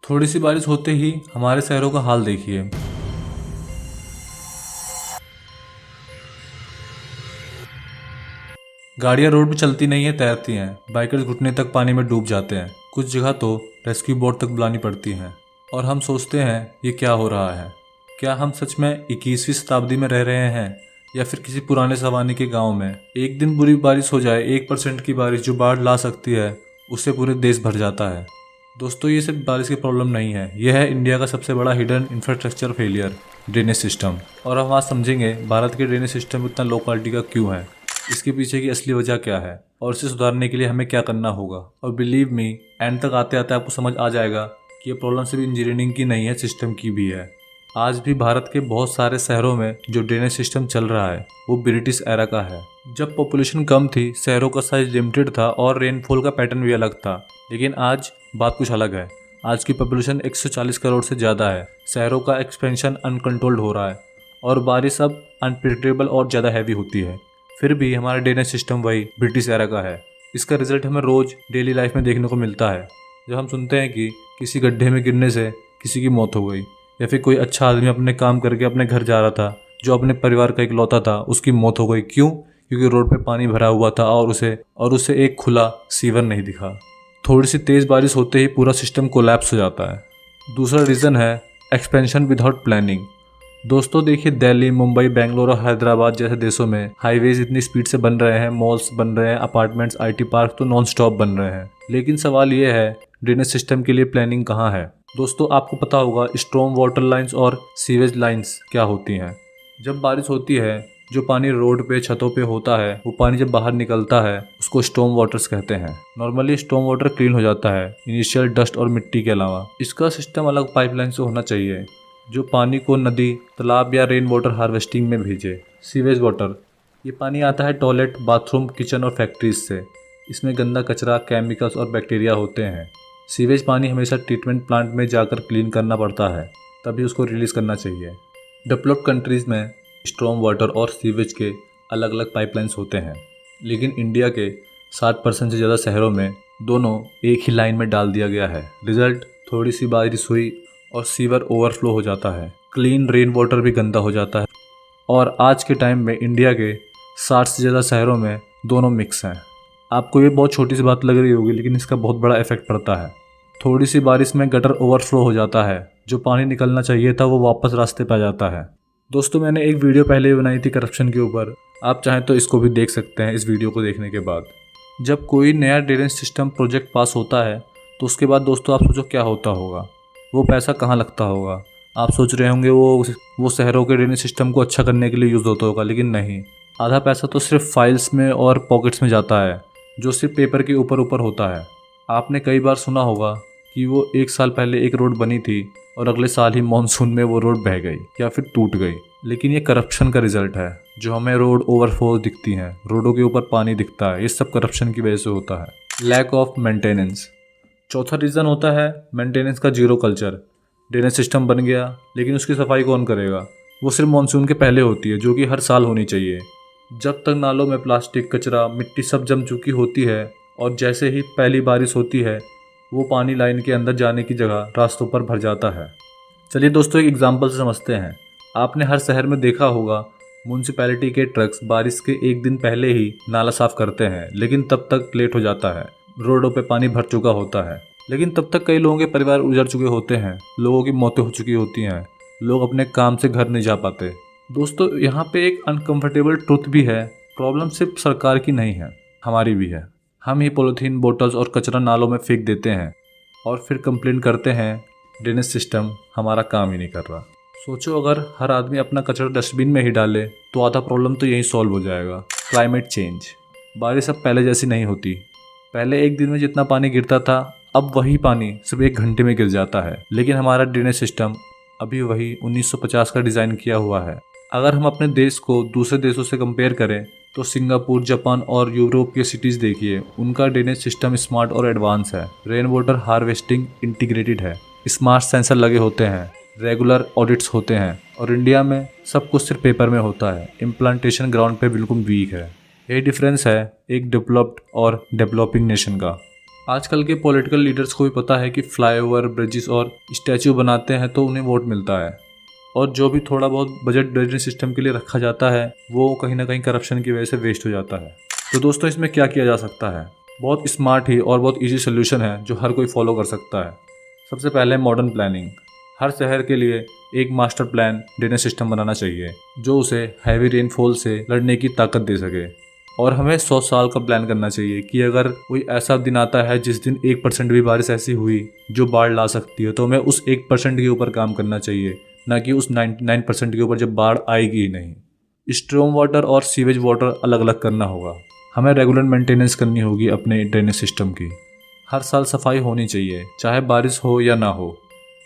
थोड़ी सी बारिश होते ही हमारे शहरों का हाल देखिए। गाड़ियां रोड पे चलती नहीं है, तैरती हैं। बाइकर्स घुटने तक पानी में डूब जाते हैं। कुछ जगह तो रेस्क्यू बोट तक बुलानी पड़ती हैं। और हम सोचते हैं ये क्या हो रहा है। क्या हम सच में 21वीं शताब्दी में रह रहे हैं या फिर किसी पुराने ज़माने के गांव में। एक दिन बुरी बारिश हो जाए, 1% की बारिश जो बाढ़ ला सकती है, उससे पूरे देश भर जाता है। दोस्तों, ये सिर्फ बारिश की प्रॉब्लम नहीं है, यह है इंडिया का सबसे बड़ा hidden infrastructure failure, drainage system. और हम आज समझेंगे भारत के ड्रेनेज सिस्टम इतना लो क्वालिटी का क्यों है, इसके पीछे की असली वजह क्या है और इसे सुधारने के लिए हमें क्या करना होगा। और बिलीव मी, एंड तक आते आते आपको समझ आ जाएगा कि ये प्रॉब्लम सिर्फ इंजीनियरिंग की नहीं है, सिस्टम की भी है। आज भी भारत के बहुत सारे शहरों में जो ड्रेनेज सिस्टम चल रहा है वो ब्रिटिश एरा का है। जब पॉपुलेशन कम थी, शहरों का साइज लिमिटेड था और रेनफॉल का पैटर्न भी अलग था। लेकिन आज बात कुछ अलग है। आज की पॉपुलेशन 140 करोड़ से ज़्यादा है। शहरों का एक्सपेंशन अनकंट्रोल्ड हो रहा है और बारिश अब अनप्रिडिक्टेबल और ज़्यादा हैवी होती है। फिर भी हमारा ड्रेनेज सिस्टम वही ब्रिटिश एरा का है। इसका रिजल्ट हमें रोज़ डेली लाइफ में देखने को मिलता है। जब हम सुनते हैं कि किसी गड्ढे में गिरने से किसी की मौत हो गई, या फिर कोई अच्छा आदमी अपने काम करके अपने घर जा रहा था, जो अपने परिवार का इकलौता था, उसकी मौत हो गई। क्यों? क्योंकि रोड पे पानी भरा हुआ था और उसे एक खुला सीवर नहीं दिखा। थोड़ी सी तेज़ बारिश होते ही पूरा सिस्टम कोलैप्स हो जाता है। दूसरा रीज़न है एक्सपेंशन विदाउट प्लानिंग। दोस्तों देखिए, दिल्ली, मुंबई, बेंगलोर और हैदराबाद जैसे देशों में हाईवेज इतनी स्पीड से बन रहे हैं, मॉल्स बन रहे हैं, अपार्टमेंट्स, आईटी पार्क तो नॉन स्टॉप बन रहे हैं। लेकिन सवाल ये है, ड्रेनेज सिस्टम के लिए प्लानिंग कहाँ है। दोस्तों, आपको पता होगा स्ट्रॉम वाटर लाइंस और सीवेज लाइंस क्या होती हैं। जब बारिश होती है, जो पानी रोड पे, छतों पे होता है, वो पानी जब बाहर निकलता है उसको स्टॉर्म वाटर्स कहते हैं। नॉर्मली स्टॉर्म वाटर क्लीन हो जाता है इनिशियल डस्ट और मिट्टी के अलावा। इसका सिस्टम अलग पाइपलाइन से होना चाहिए जो पानी को नदी, तालाब या रेन वाटर हार्वेस्टिंग में भेजे। सीवेज वाटर, ये पानी आता है टॉयलेट, बाथरूम, किचन और फैक्ट्रीज से। इसमें गंदा कचरा, केमिकल्स और बैक्टीरिया होते हैं। सीवेज पानी हमेशा ट्रीटमेंट प्लांट में जाकर क्लीन करना पड़ता है, तभी उसको रिलीज़ करना चाहिए। डेवलप्ड कंट्रीज़ में स्ट्रॉम वाटर और सीवेज के अलग अलग पाइपलाइंस होते हैं, लेकिन इंडिया के 60% से ज़्यादा शहरों में दोनों एक ही लाइन में डाल दिया गया है। रिजल्ट, थोड़ी सी बारिश हुई और सीवर ओवरफ्लो हो जाता है, क्लीन रेन वाटर भी गंदा हो जाता है। और आज के टाइम में इंडिया के 60 से ज़्यादा शहरों में दोनों मिक्स हैं। आपको ये बहुत छोटी सी बात लग रही होगी, लेकिन इसका बहुत बड़ा इफेक्ट पड़ता है। थोड़ी सी बारिश में गटर ओवरफ्लो हो जाता है, जो पानी निकलना चाहिए था वो वापस रास्ते पे आ जाता है। दोस्तों, मैंने एक वीडियो पहले बनाई थी करप्शन के ऊपर, आप चाहें तो इसको भी देख सकते हैं इस वीडियो को देखने के बाद। जब कोई नया ड्रेनेज सिस्टम प्रोजेक्ट पास होता है तो उसके बाद दोस्तों आप सोचो क्या होता होगा, वो पैसा कहाँ लगता होगा। आप सोच रहे होंगे वो शहरों के ड्रेनेज सिस्टम को अच्छा करने के लिए यूज़ होता होगा, लेकिन नहीं। आधा पैसा तो सिर्फ फाइल्स में और पॉकेट्स में जाता है, जो सिर्फ पेपर के ऊपर ऊपर होता है। आपने कई बार सुना होगा कि वो 1 साल पहले एक रोड बनी थी और अगले साल ही मानसून में वो रोड बह गई या फिर टूट गई। लेकिन ये करप्शन का रिजल्ट है। जो हमें रोड ओवरफ्लो दिखती हैं, रोडों के ऊपर पानी दिखता है, ये सब करप्शन की वजह से होता है। Lack of maintenance. चौथा रीज़न होता है मेंटेनेंस का जीरो कल्चर। ड्रेनेज सिस्टम बन गया, लेकिन उसकी सफाई कौन करेगा। वो सिर्फ मानसून के पहले होती है, जो कि हर साल होनी चाहिए। जब तक नालों में प्लास्टिक, कचरा, मिट्टी सब जम चुकी होती है और जैसे ही पहली बारिश होती है, वो पानी लाइन के अंदर जाने की जगह रास्तों पर भर जाता है। चलिए दोस्तों, एक एग्जाम्पल से समझते हैं। आपने हर शहर में देखा होगा म्यूनसिपैलिटी के ट्रक्स बारिश के एक दिन पहले ही नाला साफ करते हैं, लेकिन तब तक लेट हो जाता है। रोडों पे पानी भर चुका होता है, लेकिन तब तक कई लोगों के परिवार उजड़ चुके होते हैं, लोगों की मौतें हो चुकी होती हैं, लोग अपने काम से घर नहीं जा पाते। दोस्तों, यहाँ पे एक अनकंफर्टेबल ट्रुथ भी है, प्रॉब्लम सिर्फ सरकार की नहीं है, हमारी भी है। हम ही पॉलीथीन, बोतल्स और कचरा नालों में फेंक देते हैं और फिर कंप्लेन करते हैं ड्रेनेज सिस्टम हमारा काम ही नहीं कर रहा। सोचो, अगर हर आदमी अपना कचरा डस्टबिन में ही डाले तो आधा प्रॉब्लम तो यहीं सॉल्व हो जाएगा। Climate change. बारिश अब पहले जैसी नहीं होती। पहले एक दिन में जितना पानी गिरता था, अब वही पानी सिर्फ 1 घंटे में गिर जाता है। लेकिन हमारा ड्रेनेज सिस्टम अभी वही 1950 का डिज़ाइन किया हुआ है। अगर हम अपने देश को दूसरे देशों से कंपेयर करें तो सिंगापुर, जापान और यूरोप के सिटीज़ देखिए, उनका ड्रेनेज सिस्टम स्मार्ट और एडवांस है। रेन वाटर हार्वेस्टिंग इंटीग्रेटेड है, स्मार्ट सेंसर लगे होते हैं, रेगुलर ऑडिट्स होते हैं। और इंडिया में सब कुछ सिर्फ पेपर में होता है, इम्प्लांटेशन ग्राउंड पे बिल्कुल वीक है। यही डिफरेंस है एक डेवलप्ड और डेवलपिंग नेशन का। आजकल के पॉलिटिकल लीडर्स को भी पता है कि फ्लाईओवर, ब्रिजेस और स्टैचू बनाते हैं तो उन्हें वोट मिलता है, और जो भी थोड़ा बहुत बजट ड्रेनेज सिस्टम के लिए रखा जाता है वो कहीं ना कहीं करप्शन की वजह से वेस्ट हो जाता है। तो दोस्तों, इसमें क्या किया जा सकता है? बहुत स्मार्ट ही और बहुत ईजी सोल्यूशन है जो हर कोई फॉलो कर सकता है। सबसे पहले मॉडर्न प्लानिंग। हर शहर के लिए एक मास्टर प्लान ड्रेनेज सिस्टम बनाना चाहिए जो उसे हैवी रेनफॉल से लड़ने की ताकत दे सके। और हमें 100 साल का प्लान करना चाहिए कि अगर कोई ऐसा दिन आता है जिस दिन 1% भी बारिश ऐसी हुई जो बाढ़ ला सकती है, तो हमें उस 1% के ऊपर काम करना चाहिए, ना कि उस 99% के ऊपर जब बाढ़ आएगी ही नहीं। स्ट्रॉम वाटर और सीवेज वाटर अलग अलग करना होगा। हमें रेगुलर मेंटेनेंस करनी होगी अपने ड्रेनेज सिस्टम की। हर साल सफाई होनी चाहिए, चाहे बारिश हो या ना हो।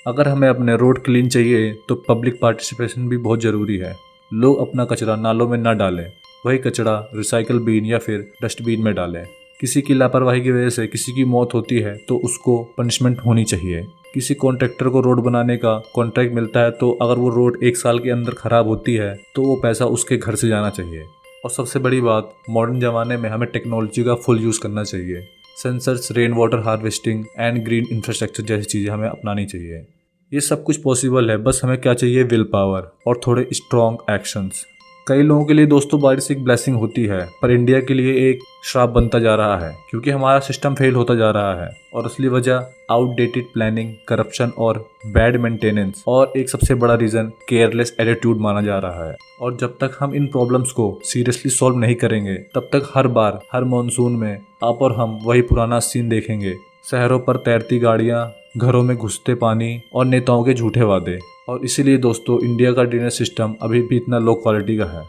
अगर हमें अपने रोड क्लीन चाहिए तो पब्लिक पार्टिसिपेशन भी बहुत ज़रूरी है। लोग अपना कचरा नालों में ना डालें, वही कचरा रिसाइकल बीन या फिर डस्टबिन में डालें। किसी की लापरवाही की वजह से किसी की मौत होती है तो उसको पनिशमेंट होनी चाहिए। किसी कॉन्ट्रैक्टर को रोड बनाने का कॉन्ट्रैक्ट मिलता है तो अगर वो रोड 1 साल के अंदर ख़राब होती है तो वो पैसा उसके घर से जाना चाहिए। और सबसे बड़ी बात, मॉडर्न ज़माने में हमें टेक्नोलॉजी का फुल यूज़ करना चाहिए। Sensors, rain water harvesting and green infrastructure जैसी चीज़ें हमें अपनानी चाहिए। ये सब कुछ पॉसिबल है, बस हमें क्या चाहिए? विल पावर और थोड़े स्ट्रॉन्ग एक्शंस। कई लोगों के लिए दोस्तों बारिश एक ब्लेसिंग होती है, पर इंडिया के लिए एक श्राप बनता जा रहा है क्योंकि हमारा सिस्टम फेल होता जा रहा है। और असली वजह आउटडेटेड प्लानिंग, करप्शन और बैड मेंटेनेंस, और एक सबसे बड़ा रीज़न केयरलेस एटीट्यूड माना जा रहा है। और जब तक हम इन प्रॉब्लम्स को सीरियसली सॉल्व नहीं करेंगे तब तक हर बार हर मॉनसून में आप और हम वही पुराना सीन देखेंगे। शहरों पर तैरती गाड़ियाँ, घरों में घुसते पानी और नेताओं के झूठे वादे। और इसीलिए दोस्तों, इंडिया का ड्रेनेज सिस्टम अभी भी इतना लो क्वालिटी का है।